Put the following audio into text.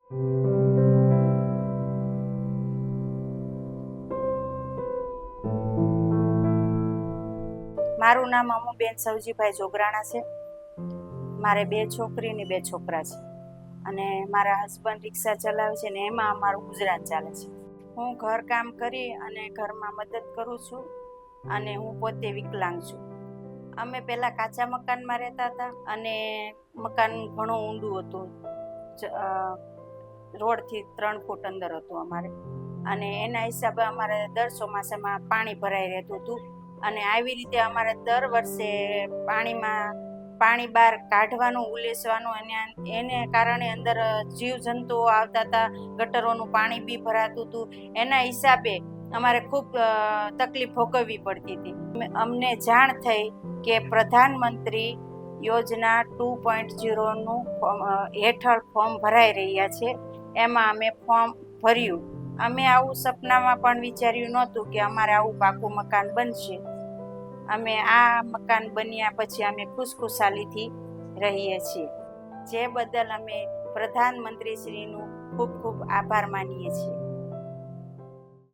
મારું નામ અમુબેન સવજીભાઈ જોગરાણા છે. મારે 2 છોકરી ને 2 છોકરા છે અને મારા હસબન્ડ રિક્ષા ચલાવે છે ને એમાં અમારું ગુજરાન ચાલે છે. હું ઘરકામ કરી અને ઘરમાં મદદ કરું છું અને હું પોતે વિકલાંગ છું. અમે પહેલાં કાચા મકાનમાં રહેતા હતા અને મકાન ઘણું ઊંડું હતું, રોડથી 3 ફૂટ અંદર હતું અમારે, અને એના હિસાબે અમારે દર ચોમાસામાં પાણી ભરાઈ રહેતું હતું. અને આવી રીતે અમારે દર વર્ષે પાણી બહાર કાઢવાનું, ઉલેસવાનું, એને કારણે અંદર જીવજંતુઓ આવતા હતા, ગટરોનું પાણી બી ભરાતું હતું. એના હિસાબે અમારે ખૂબ તકલીફ ભોગવવી પડતી હતી. અમને જાણ થઈ કે પ્રધાનમંત્રી યોજના 2.0નું હેઠળ ફોર્મ ભરાઈ રહ્યા છે. એમાં અમે ફોર્મ ભર્યું. અમે આવું સપનામાં પણ વિચાર્યું નહોતું કે અમારે આવું પાકું મકાન બનશે. અમે આ મકાન બન્યા પછી અમે ખુશખુશાલીથી રહીએ છીએ, જે બદલ અમે પ્રધાનમંત્રીશ્રીનું ખૂબ ખૂબ આભાર માનીએ છીએ.